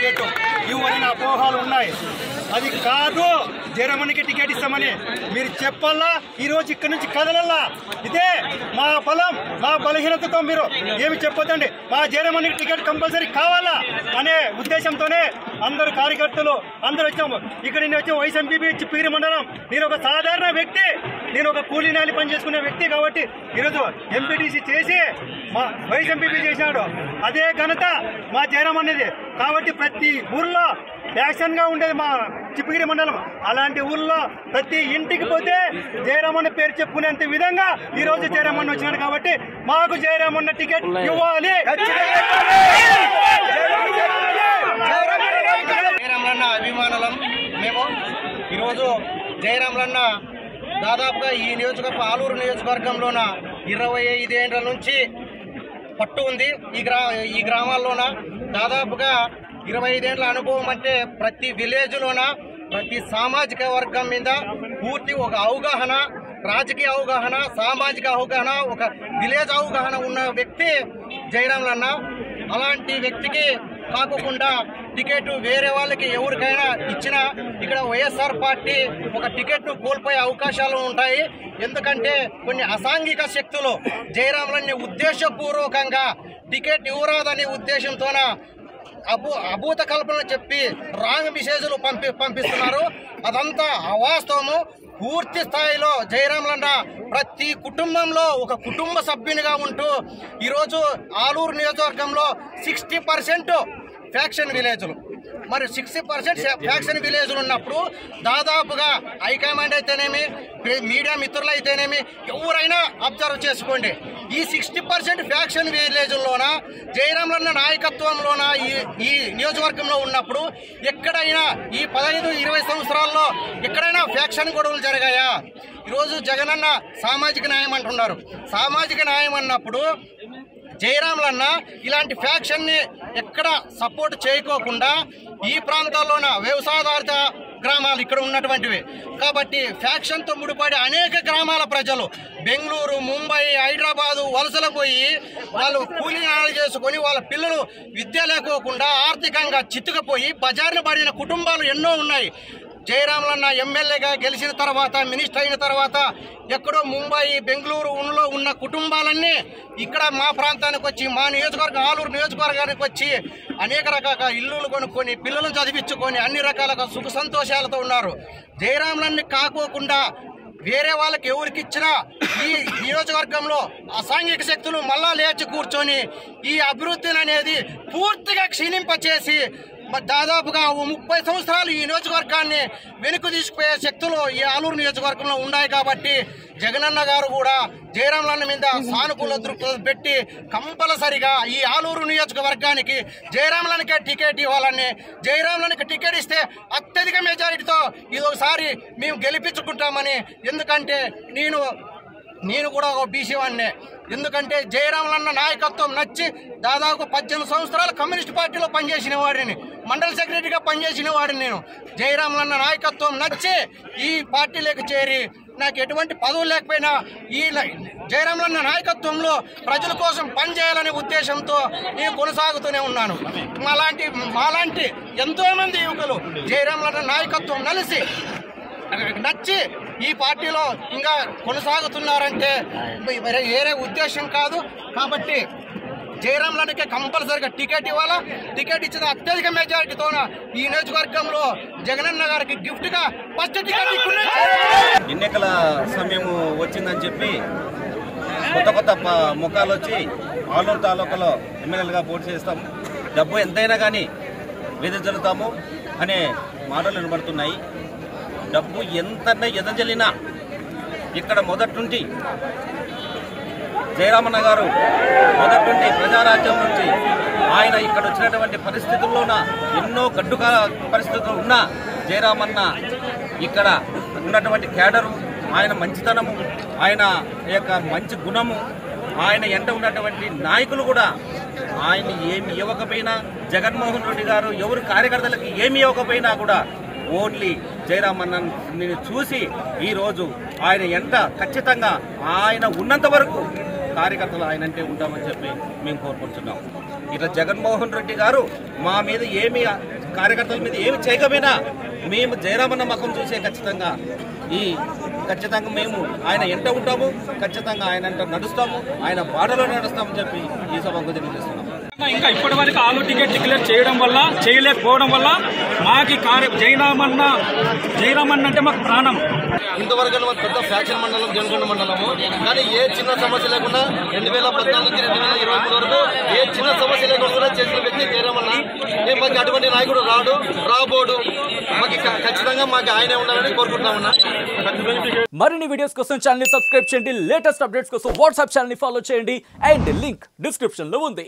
Ticket ఇవ్వని అపోహాలు ఉన్నాయి. అది కాదు జయరామన్నకి టికెట్ ఇస్తామని మీరు చెప్పాలా. ఈరోజు ఇక్కడి నుంచి కదలల్లా. ఇదే మా బలం, మా బలహీనతతో మీరు ఏమి చెప్పొద్దండి. మా జయరామన్నకి టికెట్ కంపల్సరీ కావాలా అనే ఉద్దేశంతోనే అందరు కార్యకర్తలు అందరూ వచ్చాము. ఇక్కడ నేను వచ్చాము వైస్ ఎంపీపీ చిప్పగిరి మండలం. నేను ఒక సాధారణ వ్యక్తి, నేను ఒక కూలీ నాలి పని చేసుకునే వ్యక్తి కాబట్టి ఈరోజు ఎంపీటీసీ చేసి మా వైస్ ఎంపీపీ చేసినాడు. అదే ఘనత మా జయరామన్నది. కాబట్టి ప్రతి ఊర్లో ఫ్యాషన్ గా ఉండేది మా చిప్పగిరి మండలం. అలాంటి ఊర్లో ప్రతి ఇంటికి పోతే జయరామన్న పేరు చెప్పుకునేంత విధంగా ఈ రోజు జయరామన్న వచ్చినాడు. కాబట్టి మాకు జయరామన్న టికెట్ ఇవ్వాలి. జయరామన్న అభిమానులం మేము. ఈరోజు జయరామన్న దాదాపుగా ఈ నియోజకవర్గం ఆలూరు నియోజకవర్గంలోన 25 ఏళ్ల నుంచి పట్టు ఉంది. ఈ గ్రామాల్లోన దాదాపుగా 25 ఏళ్ల అనుభవం. అంటే ప్రతి విలేజ్లోన ప్రతి సామాజిక వర్గం మీద పూర్తి ఒక అవగాహన, రాజకీయ అవగాహన, సామాజిక అవగాహన, ఒక విలేజ్ అవగాహన ఉన్న వ్యక్తి జయరామన్న. అలాంటి వ్యక్తికి కాకుండా టికెట్ వేరే వాళ్ళకి ఎవరికైనా ఇచ్చినా ఇక్కడ వైఎస్ఆర్ పార్టీ ఒక టికెట్ కోల్పోయే అవకాశాలు ఉంటాయి. ఎందుకంటే కొన్ని అసాంఘిక శక్తులు జయరామన్నని ఉద్దేశపూర్వకంగా టికెట్ ఇవ్వరాదనే ఉద్దేశంతోన అభూత కల్పనలు చెప్పి రాంగ్ మెసేజ్లు పంపిస్తున్నారు. అదంతా అవాస్తవము. పూర్తి స్థాయిలో జయరామన్న ప్రతి కుటుంబంలో ఒక కుటుంబ సభ్యునిగా ఉంటూ ఈరోజు ఆలూరు నియోజకవర్గంలో 60% ఫ్యాక్షన్ విలేజ్లు, మరి 60% ఫ్యాక్షన్ విలేజ్లు ఉన్నప్పుడు దాదాపుగా హైకమాండ్ అయితేనేమి, మీడియా మిత్రులు అయితేనేమి, ఎవరైనా అబ్జర్వ్ చేసుకోండి. ఈ 60% ఫ్యాక్షన్ విలేజ్లోన జయరామన్న నాయకత్వంలోన ఈ నియోజకవర్గంలో ఉన్నప్పుడు ఎక్కడైనా ఈ 15-20 సంవత్సరాల్లో ఎక్కడైనా ఫ్యాక్షన్ గొడవలు జరిగాయా? ఈరోజు జగనన్న సామాజిక న్యాయం అంటున్నారు. సామాజిక న్యాయం అన్నప్పుడు జయరామన్న ఇలాంటి ఫ్యాక్షన్ని ఎక్కడ సపోర్ట్ చేయకోకుండా ఈ ప్రాంతాల్లోన వ్యవసాయాధారిత గ్రామాలు ఇక్కడ ఉన్నటువంటివి కాబట్టి ఫ్యాక్షన్తో ముడిపడి అనేక గ్రామాల ప్రజలు బెంగళూరు, ముంబై, హైదరాబాదు వలసలు పోయి వాళ్ళు కూలీ నాలు చేసుకొని వాళ్ళ పిల్లలు విద్య లేకోకుండా ఆర్థికంగా చిత్తుకుపోయి బజారున పడిన కుటుంబాలు ఎన్నో ఉన్నాయి. జయరామన్న ఎమ్మెల్యేగా గెలిచిన తర్వాత, మినిస్టర్ అయిన తర్వాత ఎక్కడో ముంబై, బెంగళూరు ఉన్న కుటుంబాలన్నీ ఇక్కడ మా ప్రాంతానికి వచ్చి, మా నియోజకవర్గం ఆలూరు నియోజకవర్గానికి వచ్చి అనేక రకాల ఇల్లులు కొనుక్కొని పిల్లలను చదివించుకొని అన్ని రకాల సుఖ సంతోషాలతో ఉన్నారు. జయరామన్నని కాకోకుండా వేరే వాళ్ళకి ఎవరికి ఇచ్చినా ఈ నియోజకవర్గంలో అసాంఘిక శక్తులు మళ్ళా లేచి కూర్చొని ఈ అభివృద్ధిని అనేది పూర్తిగా క్షీణింపచేసి దాదాపుగా 30 సంవత్సరాలు ఈ నియోజకవర్గాన్ని వెనుక తీసుకుపోయే శక్తులు ఈ ఆలూరు నియోజకవర్గంలో ఉన్నాయి. కాబట్టి జగనన్న గారు కూడా జయరామన్న మీద సానుకూల దృక్పథం పెట్టి కంపల్సరిగా ఈ ఆలూరు నియోజకవర్గానికి జయరామన్నకే టికెట్ ఇవ్వాలని, జయరామన్నకి టికెట్ ఇస్తే అత్యధిక మెజారిటీతో ఇదొకసారి మేము గెలిపించుకుంటామని. ఎందుకంటే నేను కూడా ఒక బీసీ వాడినే. ఎందుకంటే జయరామన్న నాయకత్వం నచ్చి దాదాపు 18 సంవత్సరాలు కమ్యూనిస్ట్ పార్టీలో పనిచేసిన వాడిని, మండల సెక్రటరీగా పనిచేసిన వాడిని నేను. జయరామన్న నాయకత్వం నచ్చి ఈ పార్టీలోకి చేరి నాకు ఎటువంటి పదవులు లేకపోయినా ఈ జయరామన్న నాయకత్వంలో ప్రజల కోసం పనిచేయాలనే ఉద్దేశంతో నేను కొనసాగుతూనే ఉన్నాను. మాలాంటి ఎంతోమంది యువకులు జయరామన్న నాయకత్వం నచ్చి ఈ పార్టీలో ఇంకా కొనసాగుతున్నారంటే వేరే ఉద్దేశం కాదు. కాబట్టి జయరామన్నకి కంపల్సరిగా టికెట్ ఇవ్వాలా. టికెట్ ఇచ్చిన అత్యధిక మెజారిటీతో ఈ నియోజకవర్గంలో జగనన్న గారికి గిఫ్ట్ గా ఫస్ట్ టికెట్. ఎన్నికల సమయం వచ్చిందని చెప్పి కొత్త ముఖాలు వచ్చి ఆలూరు తాలూకాలో ఎమ్మెల్యేలుగా పోటీ చేస్తాము, డబ్బు ఎంతైనా కానీ వెదజల్లుతాము అనే మాటలు వినబడుతున్నాయి. డబ్బు ఎంత ఎదజల్లినా ఇక్కడ మొదటి నుండి జయరామన్న గారు మొదటి నుండి ప్రజారాజ్యం నుంచి ఆయన ఇక్కడ వచ్చినటువంటి పరిస్థితుల్లోన ఎన్నో గడ్డు పరిస్థితులు ఉన్న జయరామన్న ఇక్కడ ఉన్నటువంటి క్యాడరు, ఆయన మంచితనము, ఆయన యొక్క మంచి గుణము, ఆయన ఎంట ఉన్నటువంటి నాయకులు కూడా ఆయన ఏమి ఇవ్వకపోయినా, జగన్మోహన్ రెడ్డి గారు ఎవరు కార్యకర్తలకు ఏమి ఇవ్వకపోయినా కూడా ఓన్లీ జయరామన్నని చూసి ఈరోజు ఆయన ఎంట ఖచ్చితంగా ఆయన ఉన్నంత వరకు కార్యకర్తలు ఆయనంటే ఉంటామని చెప్పి మేము కోరుకుంటున్నాం. ఇట్లా జగన్మోహన్ రెడ్డి గారు మా మీద ఏమి కార్యకర్తల మీద ఏమి చేయకపోయినా మేము జయరామన్న ముఖం చూసే ఖచ్చితంగా మేము ఆయన ఎంట ఉంటాము, ఖచ్చితంగా ఆయన ఎంట నడుస్తాము, ఆయన బాటలో నడుస్తామని చెప్పి ఈ సభకు తెలియజేస్తున్నాం. ఇంకా ఇప్పటి వరకు ఆలు టికెట్ డిక్లేర్ చేయలేకపోవడం వల్ల మాకి జయరామన్న అంటే మాకు ప్రాణం. ఇంతవరకు పెద్ద ఫ్యాక్షన్ మండలం జనకొండ మండలము, కానీ ఏ చిన్న సమస్య లేకుండా 2014 నుంచి 2023 వరకు ఏ చిన్న సమస్య లేకుండా చేసిన వ్యక్తి జయరామన్న. మాకు అటువంటి నాయకుడు రాబోడు, మాకు ఖచ్చితంగా మాకు ఆయనే ఉండాలని కోరుకుంటున్నామన్నా. మరిన్ని వీడియోస్ కోసం ఛానల్ ని సబ్స్క్రైబ్ చేయండి, లేటెస్ట్ అప్డేట్స్ కోసం వాట్సాప్ ఛానల్ ని ఫాలో చేయండి అండ్ లింక్ డిస్క్రిప్షన్ లో ఉంది.